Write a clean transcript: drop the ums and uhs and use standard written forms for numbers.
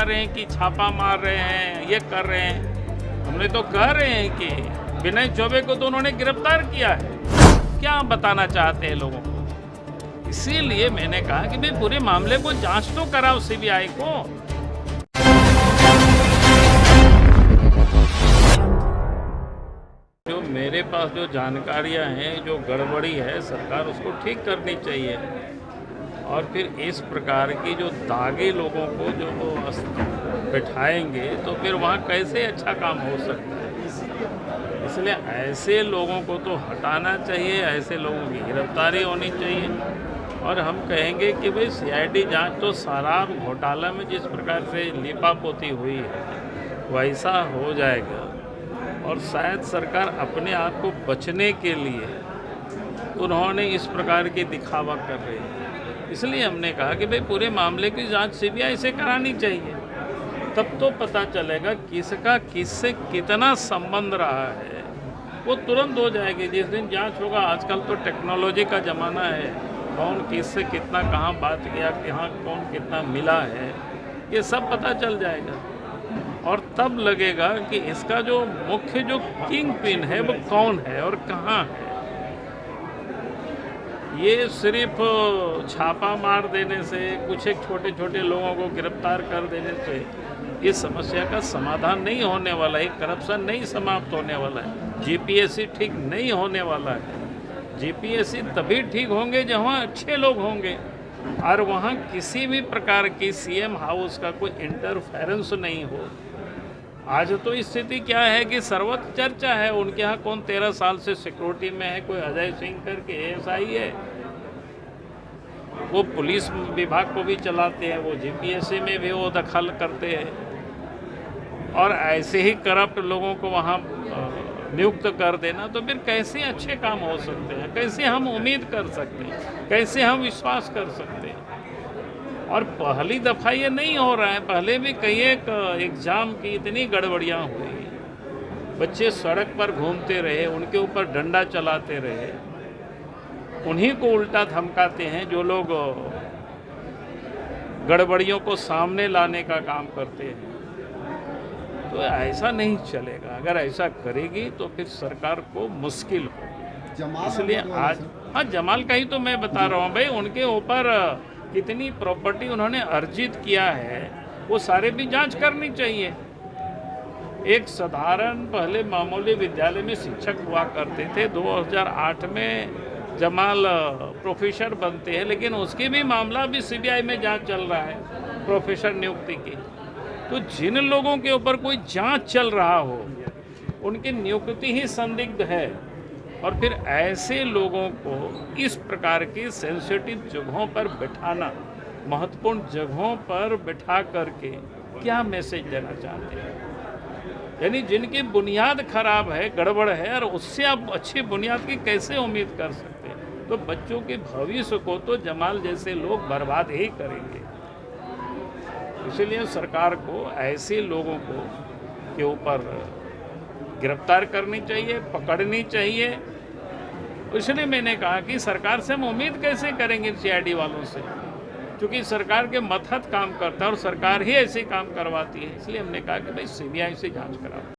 रहे हैं कि छापा मार रहे हैं, ये कर रहे हैं। हमने तो कह रहे हैं कि विनय चौबे को तो उन्होंने गिरफ्तार किया है। क्या बताना चाहते हैं लोगों को? इसीलिए मैंने कहा कि भाई पूरे मामले को जांच तो कराओ सीबीआई को। जो मेरे पास जो जानकारियां हैं, जो गड़बड़ी है, सरकार उसको ठीक करनी चाहिए। और फिर इस प्रकार की जो दागी लोगों को जो बिठाएंगे तो फिर वहाँ कैसे अच्छा काम हो सकता है। इसलिए ऐसे लोगों को तो हटाना चाहिए, ऐसे लोगों की गिरफ्तारी होनी चाहिए। और हम कहेंगे कि भाई सीआईडी जांच तो शराब घोटाला में जिस प्रकार से लीपापोती हुई है वैसा हो जाएगा। और शायद सरकार अपने आप को बचने के लिए उन्होंने इस प्रकार की दिखावा कर रही है। इसलिए हमने कहा कि भाई पूरे मामले की जांच सीबीआई से करानी चाहिए, तब तो पता चलेगा किसका किससे कितना संबंध रहा है। वो तुरंत हो जाएगी जिस दिन जांच होगा। आजकल तो टेक्नोलॉजी का ज़माना है, कौन किससे कितना कहाँ बात किया, कहाँ कौन कितना मिला है, ये सब पता चल जाएगा। और तब लगेगा कि इसका जो मुख्य जो किंग पिन है वो कौन है और कहाँ है। ये सिर्फ छापा मार देने से, कुछ एक छोटे छोटे लोगों को गिरफ्तार कर देने से इस समस्या का समाधान नहीं होने वाला है। करप्शन नहीं समाप्त होने वाला है। जीपीएससी ठीक नहीं होने वाला है। जीपीएससी तभी ठीक होंगे जहाँ अच्छे लोग होंगे और वहाँ किसी भी प्रकार की सीएम हाउस का कोई इंटरफेरेंस नहीं हो। आज तो स्थिति क्या है कि सर्वत्र चर्चा है, उनके यहाँ कौन 13 साल से सिक्योरिटी में है, कोई अजय सिंह करके एएसआई है, वो पुलिस विभाग को भी चलाते हैं, वो जीपीएससी में भी वो दखल करते हैं। और ऐसे ही करप्ट लोगों को वहाँ नियुक्त कर देना, तो फिर कैसे अच्छे काम हो सकते हैं, कैसे हम उम्मीद कर सकते हैं, कैसे हम विश्वास कर सकते हैं। और पहली दफ़ा ये नहीं हो रहा है, पहले भी कई एक एग्ज़ाम की इतनी गड़बड़ियाँ हुई, बच्चे सड़क पर घूमते रहे, उनके ऊपर डंडा चलाते रहे, उन्हीं को उल्टा धमकाते हैं जो लोग गड़बड़ियों को सामने लाने का काम करते हैं। तो ऐसा नहीं चलेगा। अगर ऐसा करेगी तो फिर सरकार को मुश्किल हो। इसलिए आज हाँ, जमाल का ही तो मैं बता रहा हूँ भाई, उनके ऊपर कितनी प्रॉपर्टी उन्होंने अर्जित किया है वो सारे भी जांच करनी चाहिए। एक साधारण पहले मामूली विद्यालय में शिक्षक हुआ करते थे, 2008 में जमाल प्रोफेसर बनते हैं, लेकिन उसकी भी मामला भी सीबीआई में जांच चल रहा है प्रोफेसर नियुक्ति की। तो जिन लोगों के ऊपर कोई जांच चल रहा हो उनकी नियुक्ति ही संदिग्ध है। और फिर ऐसे लोगों को इस प्रकार की सेंसिटिव जगहों पर बिठाना, महत्वपूर्ण जगहों पर बिठा करके क्या मैसेज देना चाहते हैं? यानी जिनकी बुनियाद खराब है, गड़बड़ है, और उससे आप अच्छी बुनियाद की कैसे उम्मीद कर सकते हैं? तो बच्चों के भविष्य को तो जमाल जैसे लोग बर्बाद ही करेंगे। इसलिए सरकार को ऐसे लोगों को के ऊपर गिरफ्तार करनी चाहिए, पकड़नी चाहिए। इसलिए मैंने कहा कि सरकार से हम उम्मीद कैसे करेंगे सीआईडी वालों से, क्योंकि सरकार के मतहत काम करता है और सरकार ही ऐसे काम करवाती है। इसलिए हमने कहा कि भाई सीबीआई से जांच कराओ।